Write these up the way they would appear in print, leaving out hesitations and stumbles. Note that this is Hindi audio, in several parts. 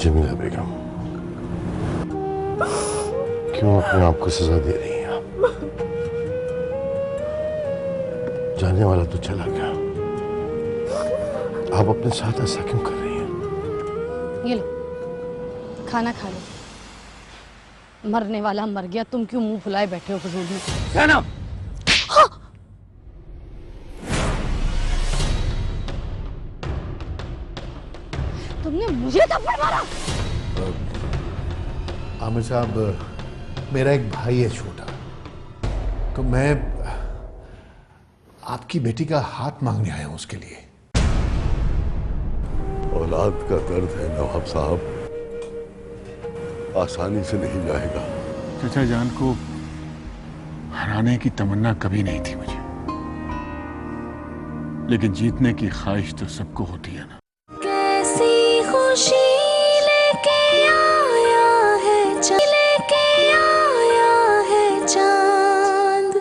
जमीला बेगम, क्यों अपने आप को सजा दे रही हैं आप? जाने वाला तो चला गया, आप अपने साथ ऐसा क्यों कर रही हैं? ये लो, खाना खा लो। मरने वाला मर गया, तुम क्यों मुंह फुलाए बैठे हो फजूल में? जैनब! हाँ! तुमने मुझे थप्पड़ मारा? आमिर साहब, मेरा एक भाई है छोटा, तो मैं आपकी बेटी का हाथ मांगने आया हूं उसके लिए। औलाद का दर्द है नवाब साहब, आसानी से नहीं जाएगा। चाचा जान को हराने की तमन्ना कभी नहीं थी मुझे, लेकिन जीतने की ख्वाहिश तो सबको होती है ना। कैसी खुशी लेके आया है लेके आया है चांद।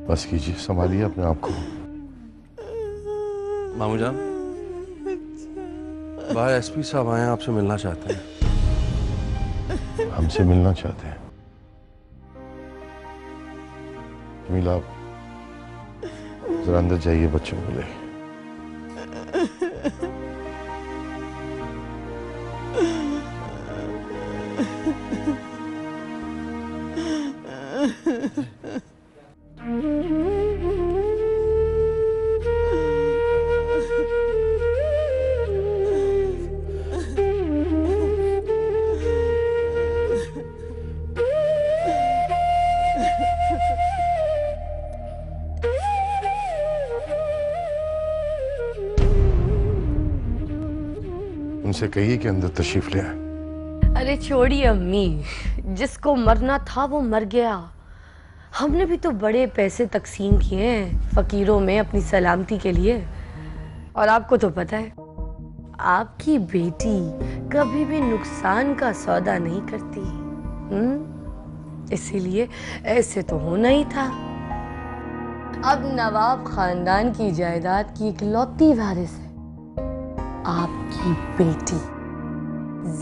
बस कीजिए, संभालिए अपने आप को। मामू जान, बाहर एसपी साहब आए हैं, आपसे मिलना चाहते हैं। हमसे मिलना चाहते हैं? जमीला, जरा अंदर जाइए, बच्चों को ले। उनसे कहिए कि अंदर तशरीफ ले आए। अरे छोड़िए अम्मी, जिसको मरना था वो मर गया। हमने भी तो बड़े पैसे तकसीम किए हैं फकीरों में अपनी सलामती के लिए, और आपको तो पता है आपकी बेटी कभी भी नुकसान का सौदा नहीं करती। इसीलिए ऐसे तो होना ही था। अब नवाब खानदान की जायदाद की इकलौती वारिस है आपकी बेटी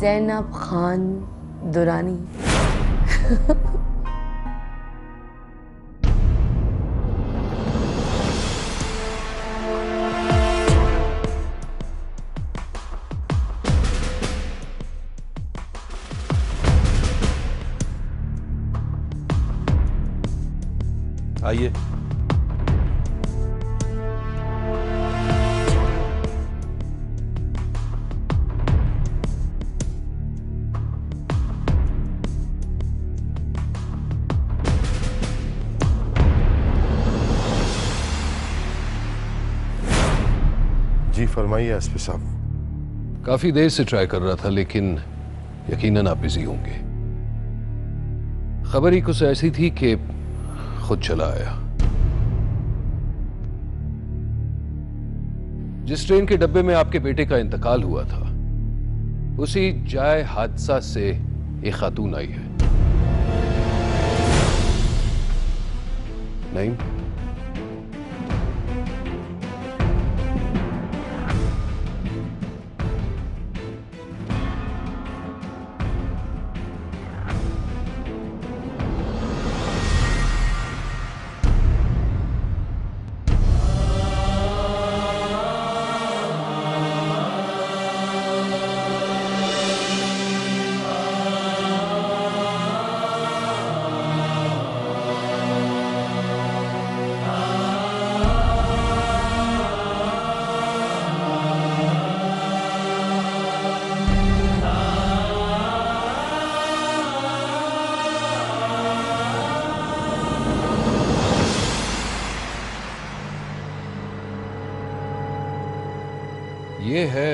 ज़ैनब खान दुरानी। आइए। जी फरमाइए एसपी साहब। काफी देर से ट्राई कर रहा था, लेकिन यकीनन आप बिजी होंगे। खबर ही कुछ ऐसी थी कि खुद चला आया। जिस ट्रेन के डब्बे में आपके बेटे का इंतकाल हुआ था, उसी जाए हादसा से एक खातून आई है। नहीं, ये है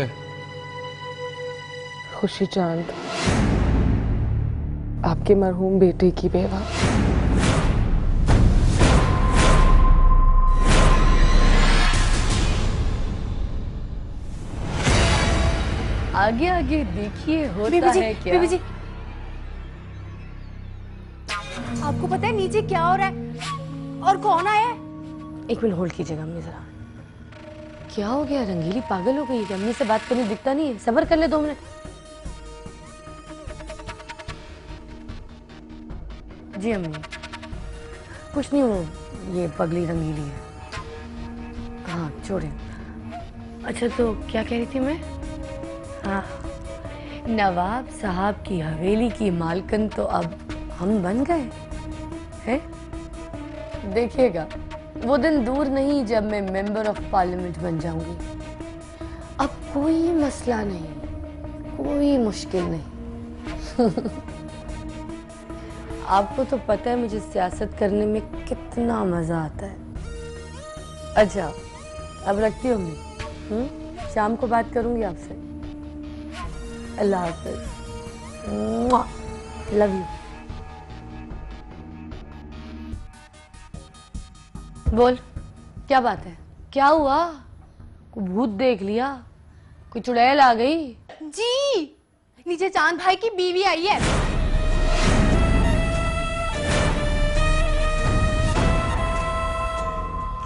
खुशी चांद, आपके मरहूम बेटे की बेवा। आगे आगे देखिए होता है क्या। बीबी जी, आपको पता है नीचे क्या हो रहा है और कौन आया है? एक मिनट होल्ड कीजिएगा अम्मी जरा। क्या हो गया, रंगीली पागल हो गई है? अम्मी से बात करने दिखता नहीं है? सब्र कर ले 2 मिनट। जी अम्मी, कुछ नहीं, वो ये पगली रंगीली है। हाँ छोड़े। अच्छा तो क्या कह रही थी मैं? हाँ, नवाब साहब की हवेली की मालकन तो अब हम बन गए हैं। देखिएगा वो दिन दूर नहीं जब मैं मेंबर ऑफ पार्लियामेंट बन जाऊंगी। अब कोई मसला नहीं, कोई मुश्किल नहीं। आपको तो पता है मुझे सियासत करने में कितना मजा आता है। अच्छा अब रखती हूँ मैं, शाम को बात करूंगी आपसे। अल्लाह हाफ़िज़, लव यू। बोल, क्या बात है? क्या हुआ? कोई भूत देख लिया? कोई चुड़ैल आ गई? जी, नीचे चांद भाई की बीवी आई है।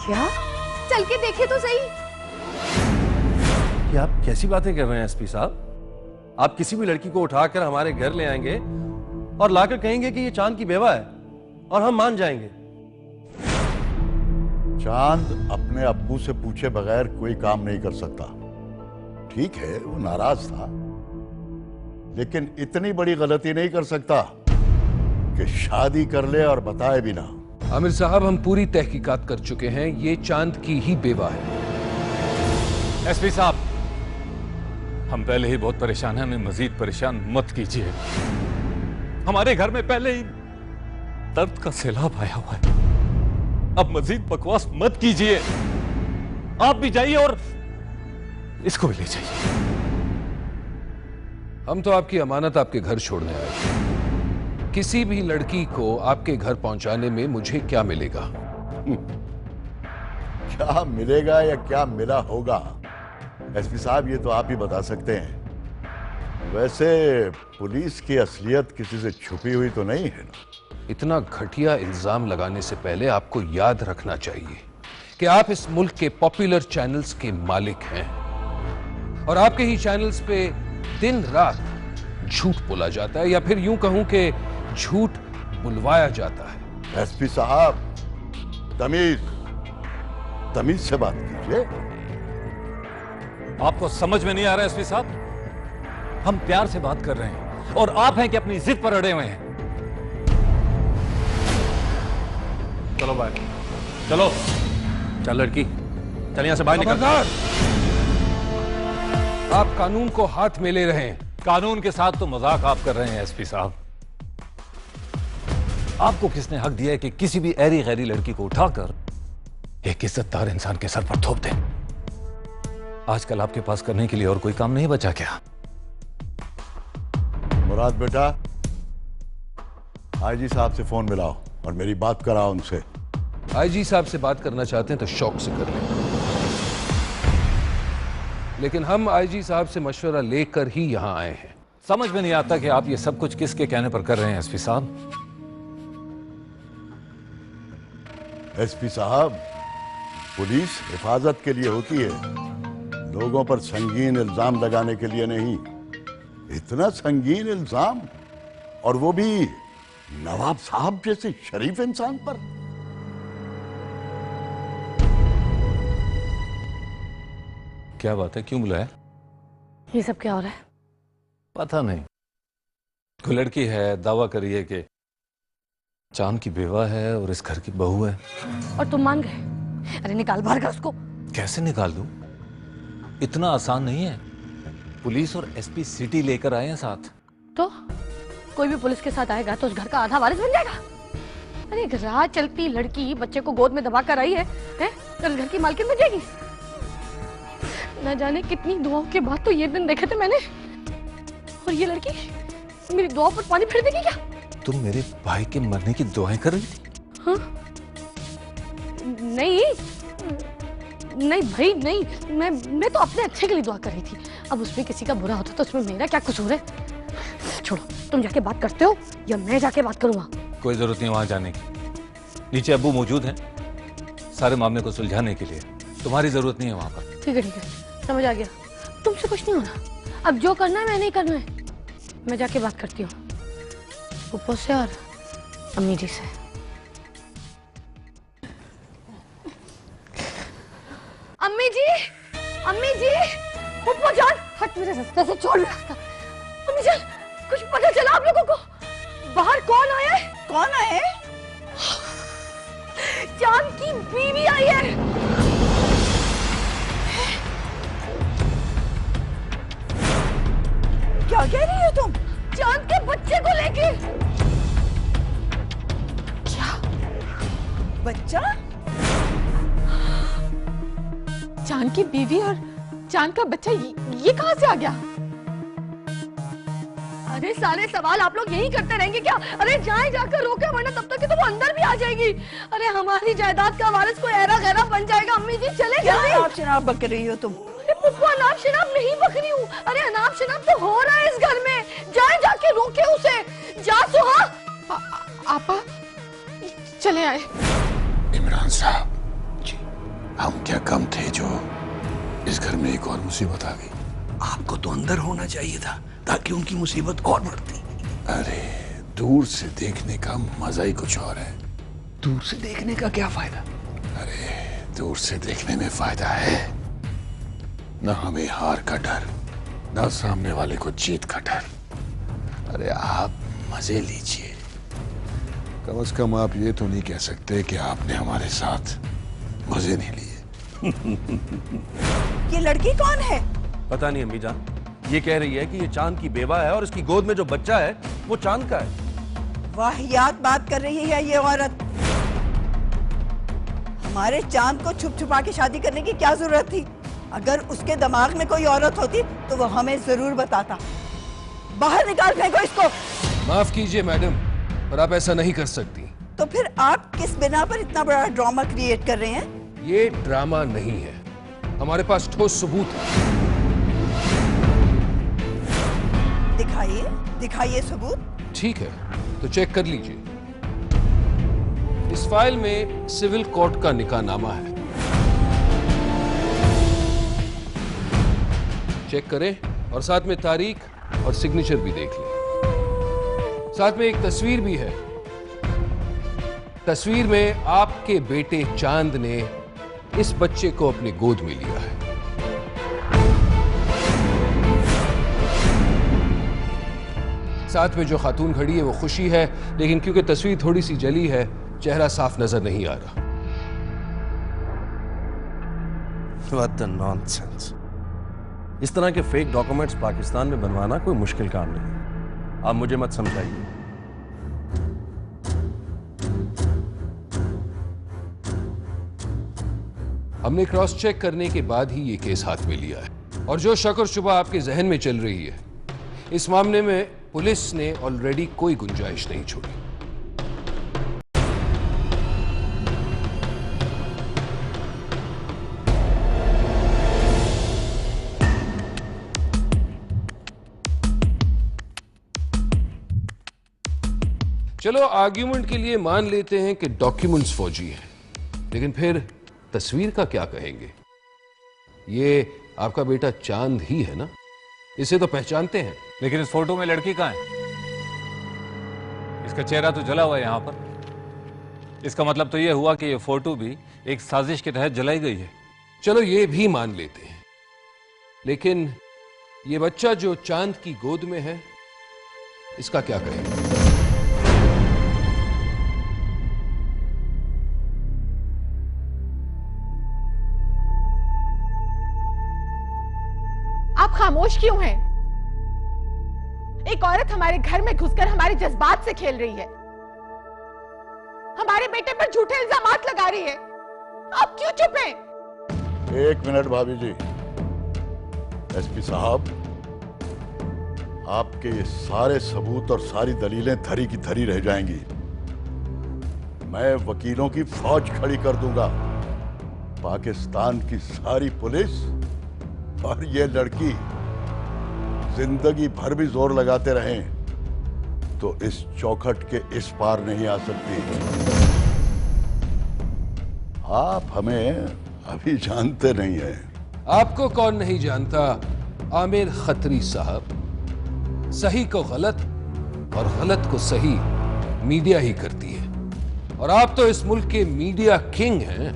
क्या? चल के देखे तो सही। ये आप कैसी बातें कर रहे हैं एसपी साहब? आप किसी भी लड़की को उठाकर हमारे घर ले आएंगे और लाकर कहेंगे कि ये चांद की बेवा है और हम मान जाएंगे। चांद अपने अब्बू से पूछे बगैर कोई काम नहीं कर सकता। ठीक है वो नाराज था, लेकिन इतनी बड़ी गलती नहीं कर सकता कि शादी कर ले और बताए भी ना। आमिर साहब, हम पूरी तहकीकात कर चुके हैं, ये चांद की ही बेवा है। एसपी साहब, हम पहले ही बहुत परेशान हैं, हमें मजीद परेशान मत कीजिए। हमारे घर में पहले ही दर्द का सैलाब आया हुआ है, अब मजीद बकवास मत कीजिए। आप भी जाइए और इसको भी ले जाइए। हम तो आपकी अमानत आपके घर छोड़ने आए थे। किसी भी लड़की को आपके घर पहुंचाने में मुझे क्या मिलेगा? क्या मिलेगा या क्या मिला होगा एसपी साहब, ये तो आप ही बता सकते हैं। वैसे पुलिस की असलियत किसी से छुपी हुई तो नहीं है ना? इतना घटिया इल्जाम लगाने से पहले आपको याद रखना चाहिए कि आप इस मुल्क के पॉपुलर चैनल्स के मालिक हैं और आपके ही चैनल्स पे दिन रात झूठ बोला जाता है, या फिर यूं कहूं कि झूठ बुलवाया जाता है। एसपी साहब, तमीज से बात कीजिए। आपको समझ में नहीं आ रहा है एसपी साहब? हम प्यार से बात कर रहे हैं और आप हैं कि अपनी जिद पर अड़े हुए हैं। चलो बाहर, चलो। चल लड़की, चल यहां से बाहर निकल। आप कानून को हाथ में ले रहे हैं। कानून के साथ तो मजाक आप कर रहे हैं एसपी साहब। आपको किसने हक दिया है कि किसी भी ऐरी गैरी लड़की को उठाकर एक इज्जतदार इंसान के सर पर थोप दें? आजकल आपके पास करने के लिए और कोई काम नहीं बचा क्या? मुराद बेटा, आईजी साहब से फोन मिलाओ और मेरी बात कराओ उनसे। आईजी साहब से बात करना चाहते हैं तो शौक से कर लें, लेकिन हम आईजी साहब से मशवरा लेकर ही यहां आए हैं। समझ में नहीं आता कि आप ये सब कुछ किसके कहने पर कर रहे हैं एसपी साहब। एसपी साहब, पुलिस हिफाजत के लिए होती है, लोगों पर संगीन इल्जाम लगाने के लिए नहीं। इतना संगीन इल्जाम, और वो भी नवाब साहब जैसे शरीफ इंसान पर। क्या बात है, क्यों बुलाया? ये सब क्या हो रहा है? पता नहीं, कोई लड़की है, दावा करी है कि चांद की बेवा है और इस घर की बहू है। और तुम मान गए? अरे निकाल बाहर का उसको। कैसे निकाल दूं? इतना आसान नहीं है। पुलिस और एसपी सिटी लेकर आए हैं साथ। तो कोई भी पुलिस के साथ आएगा तो उस घर का आधा वारिस बन जाएगा। अरे एक राह चलती लड़की बच्चे को गोद में दबा कर आई है, और इस घर की मालकिन बन जाएगी? न जाने कितनी दुआओं के बाद तो ये दिन देखे थे मैंने, और ये लड़की मेरी दुआओं पर पानी फेर देगी क्या? तुम मेरे भाई के मरने की दुआएं कर रही थी? हाँ? नहीं नहीं भाई नहीं, मैं तो अपने अच्छे के लिए दुआ कर रही थी। अब उसमें किसी का बुरा होता तो उसमें मेरा क्या कसूर है? छोड़ो, तुम जाके बात करते हो या मैं जाके बात करूँगा? कोई जरूरत नहीं वहां जाने की। नीचे अब्बू मौजूद हैं सारे मामले को सुलझाने के लिए। तुम्हारी जरूरत नहीं है वहां पर। ठीक है, समझ आ गया। तुमसे कुछ नहीं होना, अब जो करना है मैंने ही करना है। मैं जाके बात करती हूँ पप्पू से और अम्मी जी से। अम्मी जी, पप्पू जान, हट मेरे रास्ते से, छोड़ मेरा रास्ता। अम्मी जान, कुछ पता चला आप लोगों को? बाहर कौन आया है? कौन आए? चांद की बीवी आई है। क्या कह रही हो तुम? चांद के बच्चे को लेके। क्या बच्चा? चांद की बीवी और चांद का बच्चा, ये कहां से आ गया? अरे सारे सवाल आप लोग यही करते रहेंगे क्या? अरे जाए जाकर रोके, वरना तब तक तो वो अंदर भी आ जाएगी। अरे हमारी जायदाद का वारिस कोई ऐरा गैरा बन जाएगा। अम्मी जी चले क्या जल्दी। आप शराब बक रही हो तुम? पप्पू अनाप शनाप नहीं बक रही हूँ। अरे अनाप शनाप तो हो रहा है इस घर में। जाए जाके रोके उसे। जा सुहा। आपा चले आए। इमरान साहब जी, हम क्या कम थे जो इस घर में एक और मुसीबत आ गई? आपको तो अंदर होना चाहिए था ताकि उनकी मुसीबत और बढ़ती। अरे दूर से देखने का मजा ही कुछ और है। दूर से देखने का क्या फायदा? अरे दूर से देखने में फायदा है, न हमें हार का डर, न सामने वाले को जीत का डर। अरे आप मजे लीजिए। कम से कम आप ये तो नहीं कह सकते कि आपने हमारे साथ मजे नहीं लिए। ये लड़की कौन है? पता नहीं अम्मी जान, ये कह रही है कि ये चांद की बेवा है और इसकी गोद में जो बच्चा है वो चांद का है। वाहियात बात कर रही है ये औरत। हमारे चांद को छुप छुपा के शादी करने की क्या जरूरत थी? अगर उसके दिमाग में कोई औरत होती तो वो हमें जरूर बताता। बाहर निकाल फेंको इसको। माफ कीजिए मैडम, पर आप ऐसा नहीं कर सकती। तो फिर आप किस बिना पर इतना बड़ा ड्रामा क्रिएट कर रहे हैं? ये ड्रामा नहीं है, हमारे पास ठोस सबूत है। दिखाइए, दिखाइए सबूत। ठीक है, तो चेक कर लीजिए। इस फाइल में सिविल कोर्ट का निकाहनामा है, चेक करें, और साथ में तारीख और सिग्नेचर भी देख लें। साथ में एक तस्वीर भी है। तस्वीर में आपके बेटे चांद ने इस बच्चे को अपनी गोद में लिया है। साथ में जो खातून खड़ी है वो खुशी है, लेकिन क्योंकि तस्वीर थोड़ी सी जली है, चेहरा साफ नजर नहीं आ रहा। What the nonsense! इस तरह के फेक डॉक्यूमेंट्स पाकिस्तान में बनवाना कोई मुश्किल काम नहीं। आप मुझे मत समझाइए। हमने क्रॉस चेक करने के बाद ही ये केस हाथ में लिया है, और जो शक और शुबा आपके जहन में चल रही है, इस मामले में पुलिस ने ऑलरेडी कोई गुंजाइश नहीं छोड़ी। चलो आर्ग्यूमेंट के लिए मान लेते हैं कि डॉक्यूमेंट्स फौजी हैं, लेकिन फिर तस्वीर का क्या कहेंगे? ये आपका बेटा चांद ही है ना? इसे तो पहचानते हैं। लेकिन इस फोटो में लड़की कहाँ है? इसका चेहरा तो जला हुआ है यहाँ पर। इसका मतलब तो ये हुआ कि ये फोटो भी एक साजिश के तहत जलाई गई है। चलो ये भी मान लेते हैं, लेकिन ये बच्चा जो चांद की गोद में है, इसका क्या कहेंगे? आप खामोश क्यों हैं? एक औरत हमारे घर में घुसकर हमारे जज्बात से खेल रही है, हमारे बेटे पर झूठे इल्जामात लगा रही है। आप क्यों चुप हैं? एक मिनट भाभी जी, एसपी साहब, आपके ये सारे सबूत और सारी दलीलें धरी की धरी रह जाएंगी। मैं वकीलों की फौज खड़ी कर दूंगा। पाकिस्तान की सारी पुलिस और ये लड़की जिंदगी भर भी जोर लगाते रहें तो इस चौखट के इस पार नहीं आ सकती। आप हमें अभी जानते नहीं हैं। आपको कौन नहीं जानता आमिर खत्री साहब। सही को गलत और गलत को सही मीडिया ही करती है, और आप तो इस मुल्क के मीडिया किंग हैं।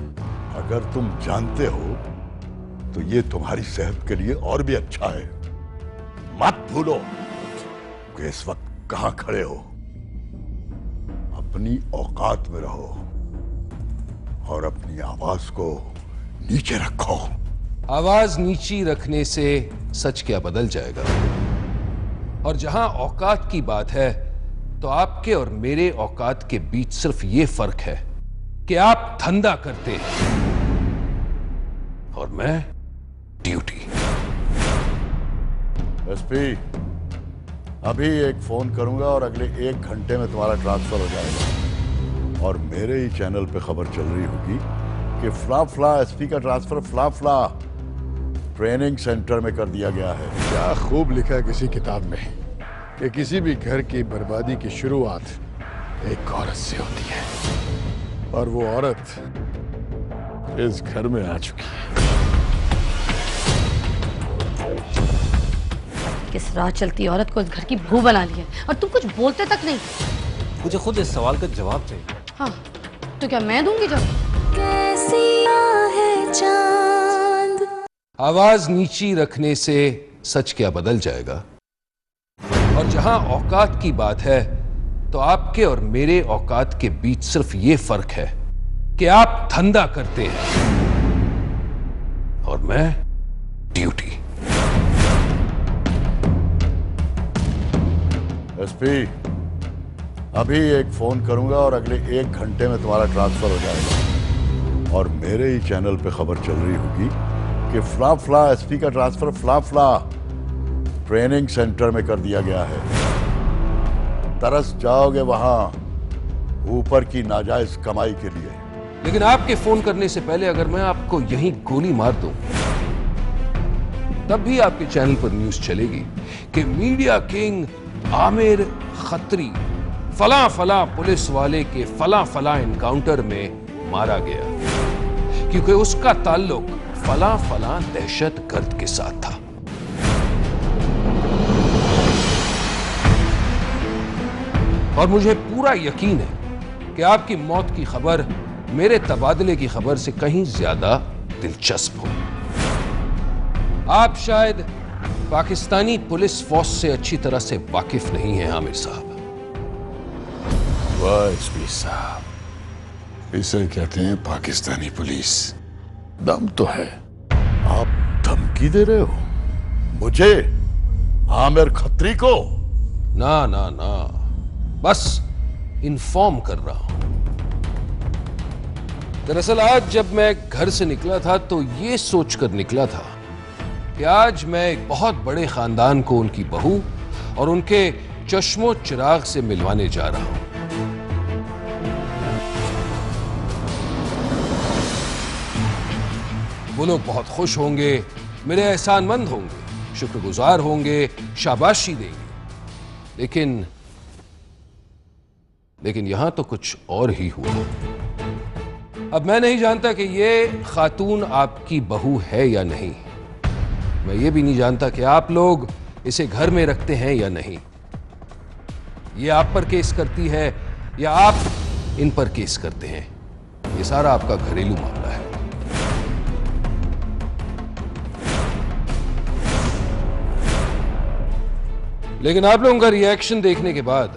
अगर तुम जानते हो तो ये तुम्हारी सेहत के लिए और भी अच्छा है। मत भूलो कि इस वक्त कहां खड़े हो। अपनी औकात में रहो और अपनी आवाज को नीचे रखो। आवाज नीची रखने से सच क्या बदल जाएगा? और जहां औकात की बात है तो आपके और मेरे औकात के बीच सिर्फ ये फर्क है कि आप धंधा करते हैं और मैं ड्यूटी। एसपी, अभी एक फोन करूंगा और अगले 1 घंटे में तुम्हारा ट्रांसफर हो जाएगा। और मेरे ही चैनल पे खबर चल रही होगी कि फ्ला एसपी का ट्रांसफर फ्ला ट्रेनिंग सेंटर में कर दिया गया है। क्या खूब लिखा है किसी किताब में कि किसी भी घर की बर्बादी की शुरुआत एक औरत से होती है, और वो औरत इस घर में आ चुकी है। किस राह चलती औरत को इस घर की बहू बना लिया और तुम कुछ बोलते तक नहीं। मुझे खुद इस सवाल का जवाब चाहिए। हाँ, तो क्या मैं दूंगी जवाब? कैसी है चांद। आवाज नीची रखने से सच क्या बदल जाएगा? और जहां औकात की बात है तो आपके और मेरे औकात के बीच सिर्फ ये फर्क है कि आप धंधा करते हैं और मैं ड्यूटी। एसपी, अभी एक फोन करूंगा और अगले 1 घंटे में तुम्हारा ट्रांसफर हो जाएगा। और मेरे ही चैनल पे खबर चल रही होगी कि फ्ला एसपी का ट्रांसफर फ्ला ट्रेनिंग सेंटर में कर दिया गया है। तरस जाओगे वहां ऊपर की नाजायज कमाई के लिए। लेकिन आपके फोन करने से पहले अगर मैं आपको यहीं गोली मार दूं तब भी आपके चैनल पर न्यूज चलेगी कि मीडिया किंग आमिर खत्री फला पुलिस वाले के फला एनकाउंटर में मारा गया, क्योंकि उसका ताल्लुक फला दहशतगर्द के साथ था। और मुझे पूरा यकीन है कि आपकी मौत की खबर मेरे तबादले की खबर से कहीं ज्यादा दिलचस्प हो। आप शायद पाकिस्तानी पुलिस फोर्स से अच्छी तरह से वाकिफ नहीं है आमिर साहब। वाह एसपी साहब, इसे कहते हैं पाकिस्तानी पुलिस। दम तो है। आप धमकी दे रहे हो मुझे, आमिर खत्री को? ना ना ना, बस इन्फॉर्म कर रहा हूं। दरअसल आज जब मैं घर से निकला था तो ये सोचकर निकला था कि आज मैं एक बहुत बड़े खानदान को उनकी बहू और उनके चश्मो चिराग से मिलवाने जा रहा हूं। वो लोग बहुत खुश होंगे, मेरे एहसानमंद होंगे, शुक्रगुजार होंगे, शाबाशी देंगे। लेकिन यहां तो कुछ और ही हुआ। अब मैं नहीं जानता कि ये खातून आपकी बहू है या नहीं। मैं ये भी नहीं जानता कि आप लोग इसे घर में रखते हैं या नहीं। ये आप पर केस करती है या आप इन पर केस करते हैं। ये सारा आपका घरेलू मामला है। लेकिन आप लोगों का रिएक्शन देखने के बाद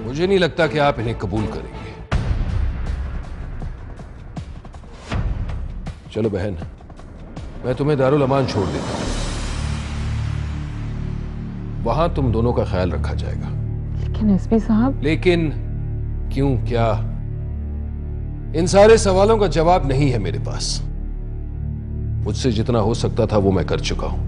मुझे नहीं लगता कि आप इन्हें कबूल करेंगे। चलो बहन, मैं तुम्हें दारुल अमान छोड़ देता हूं। वहां तुम दोनों का ख्याल रखा जाएगा। लेकिन एसपी साहब। लेकिन क्यों, क्या? इन सारे सवालों का जवाब नहीं है मेरे पास। मुझसे जितना हो सकता था वो मैं कर चुका हूं।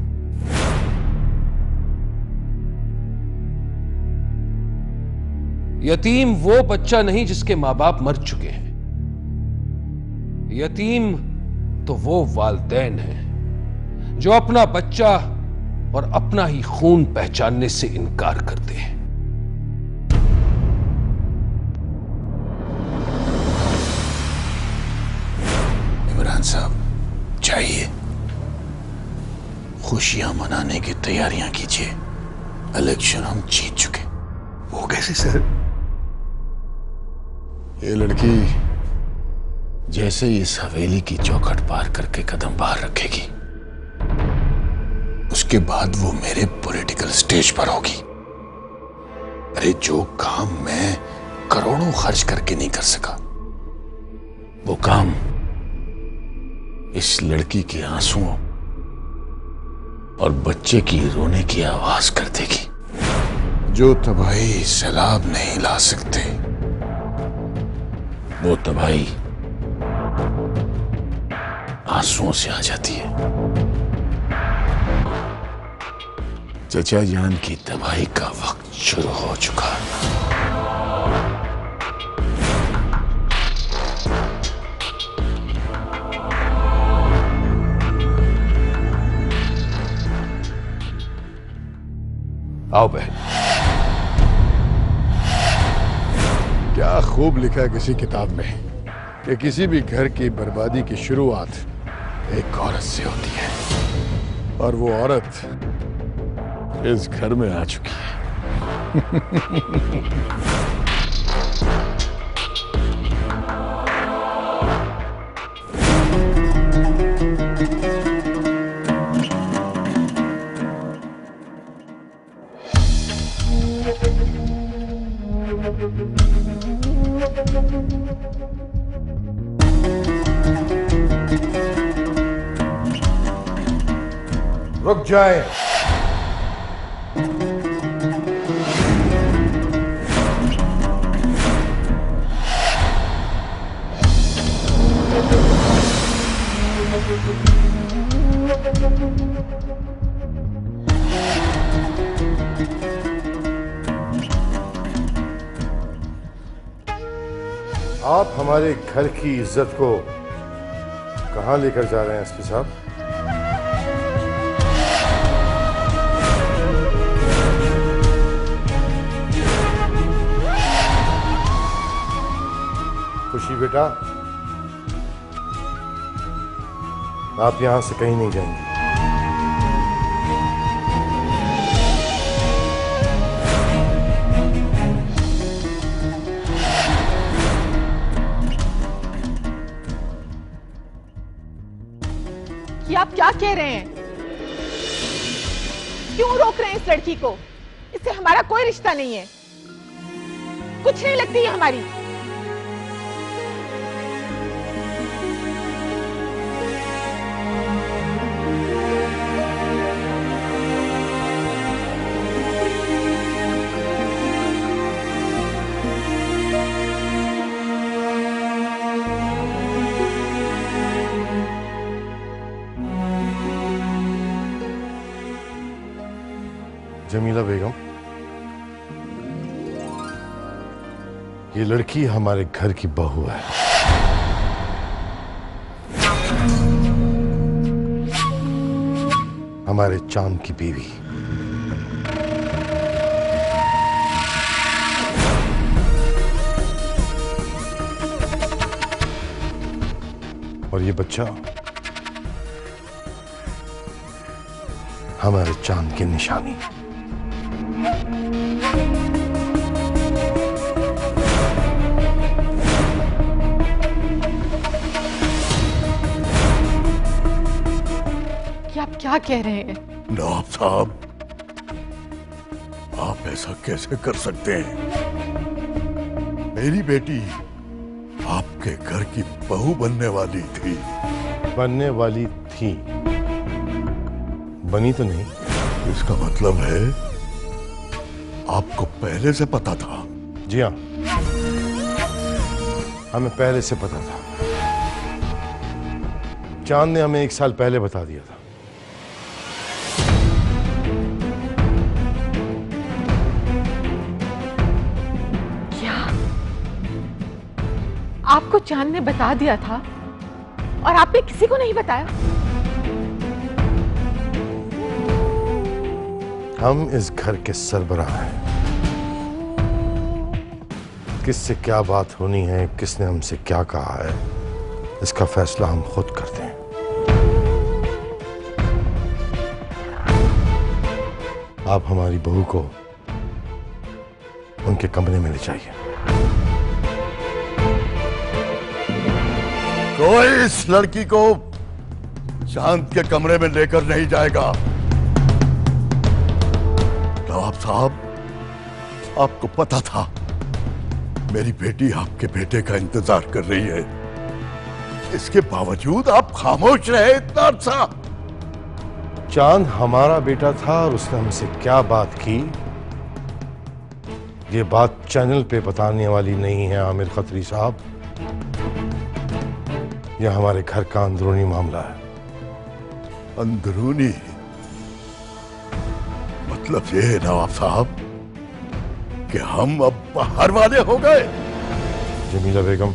यतीम वो बच्चा नहीं जिसके मां बाप मर चुके हैं। यतीम तो वो वालिदैन हैं जो अपना बच्चा और अपना ही खून पहचानने से इनकार करते हैं। इमरान साहब, चाहिए खुशियां मनाने की तैयारियां कीजिए। इलेक्शन हम जीत चुके। वो कैसे सर? ये लड़की जैसे ही इस हवेली की चौखट पार करके कदम बाहर रखेगी, उसके बाद वो मेरे पॉलिटिकल स्टेज पर होगी। अरे जो काम मैं करोड़ों खर्च करके नहीं कर सका, वो काम इस लड़की के आंसुओं और बच्चे की रोने की आवाज कर देगी। जो तबाही सैलाब नहीं ला सकते, वो तबाही आंसुओं से आ जाती है। चचा जान की तबाही का वक्त शुरू हो चुका। आओ बहन। क्या खूब लिखा है किसी किताब में कि किसी भी घर की बर्बादी की शुरुआत एक औरत से होती है, और वो औरत इस घर में आ चुकी है। रुक जाए। आप हमारे घर की इज्जत को कहां लेकर जा रहे हैं एसपी साहब? खुशी बेटा, आप यहां से कहीं नहीं जाएंगे। ये आप क्या कह रहे हैं? क्यों रोक रहे हैं इस लड़की को? इससे हमारा कोई रिश्ता नहीं है, कुछ नहीं लगती है हमारी। जमीला बेगम, ये लड़की हमारे घर की बहू है। हमारे चांद की बीवी। और ये बच्चा हमारे चांद की निशानी। आप क्या कह रहे हैं? नवाब साहब, आप ऐसा कैसे कर सकते हैं? मेरी बेटी आपके घर की बहू बनने वाली थी। बनने वाली थी, बनी तो नहीं। इसका मतलब है आपको पहले से पता था? जी हाँ, हमें पहले से पता था। चांद ने हमें 1 साल पहले बता दिया था। आपको चांद ने बता दिया था और आपने किसी को नहीं बताया? हम इस घर के सरबराह हैं। किससे क्या बात होनी है, किसने हमसे क्या कहा है, इसका फैसला हम खुद करते हैं। आप हमारी बहू को उनके कमरे में ले जाइए। कोई इस लड़की को चांद के कमरे में लेकर नहीं जाएगा। नवाब साहब, आपको पता था मेरी बेटी आपके बेटे का इंतजार कर रही है, इसके बावजूद आप खामोश रहे इतना अर्सा। चांद हमारा बेटा था और उसने हमसे क्या बात की, ये बात चैनल पे बताने वाली नहीं है आमिर खत्री साहब। यह हमारे घर का अंदरूनी मामला है। अंदरूनी मतलब ये है नवाब साहब कि हम अब बाहर वाले हो गए। जमीला बेगम,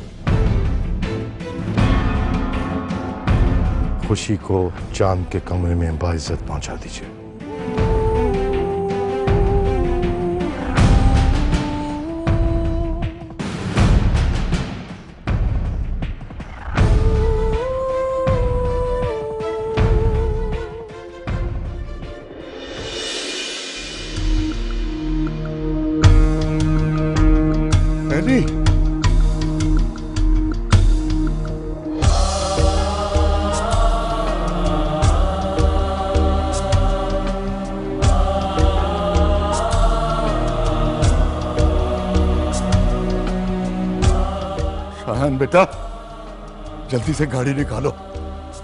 खुशी को चांद के कमरे में बाइज्जत पहुंचा दीजिए। शाहान बेटा, जल्दी से गाड़ी निकालो।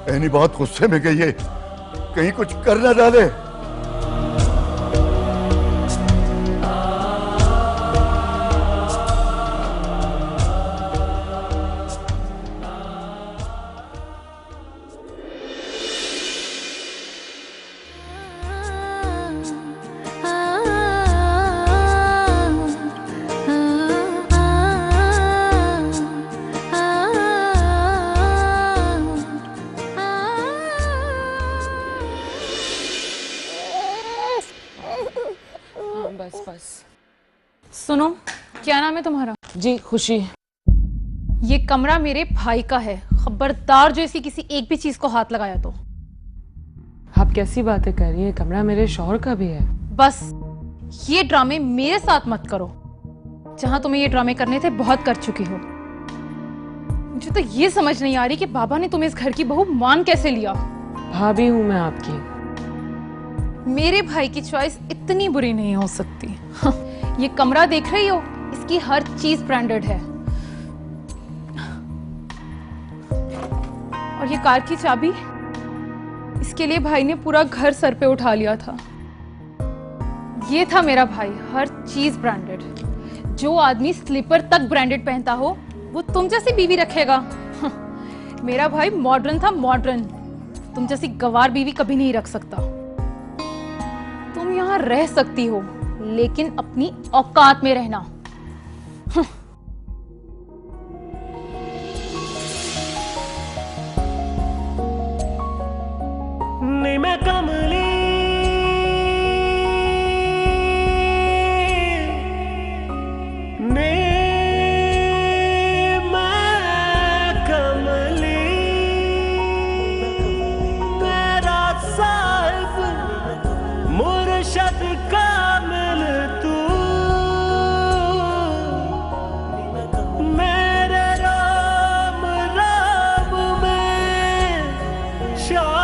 एनी बहुत गुस्से में गई है, कहीं कुछ कर ना डाले। सुनो, क्या नाम है तुम्हारा? जी खुशी। ये कमरा मेरे भाई का है, खबरदार जो इसकी किसी एक भी चीज को हाथ लगाया तो। आप कैसी बातें कर रही हैं? कमरा मेरे शौहर का भी है। बस ये ड्रामे मेरे साथ मत करो। जहां तुम्हें ये ड्रामे करने थे बहुत कर चुकी हो। मुझे तो ये समझ नहीं आ रही कि बाबा ने तुम्हें इस घर की बहू मान कैसे लिया। भाभी हूं मैं आपकी। मेरे भाई की चॉइस इतनी बुरी नहीं हो सकती। ये कमरा देख रही हो, इसकी हर चीज ब्रांडेड है। और ये कार की चाबी, इसके लिए भाई ने पूरा घर सर पे उठा लिया था। ये था मेरा भाई, हर चीज ब्रांडेड। जो आदमी स्लीपर तक ब्रांडेड पहनता हो वो तुम जैसी बीवी रखेगा। मेरा भाई मॉडर्न था, मॉडर्न। तुम जैसी गवार बीवी कभी नहीं रख सकता। तुम यहाँ रह सकती हो लेकिन अपनी औकात में रहना। मैं कमली ने मैं कमली तेरा साहिब मुर्शद कामिल तू मेरे राम राम में शाह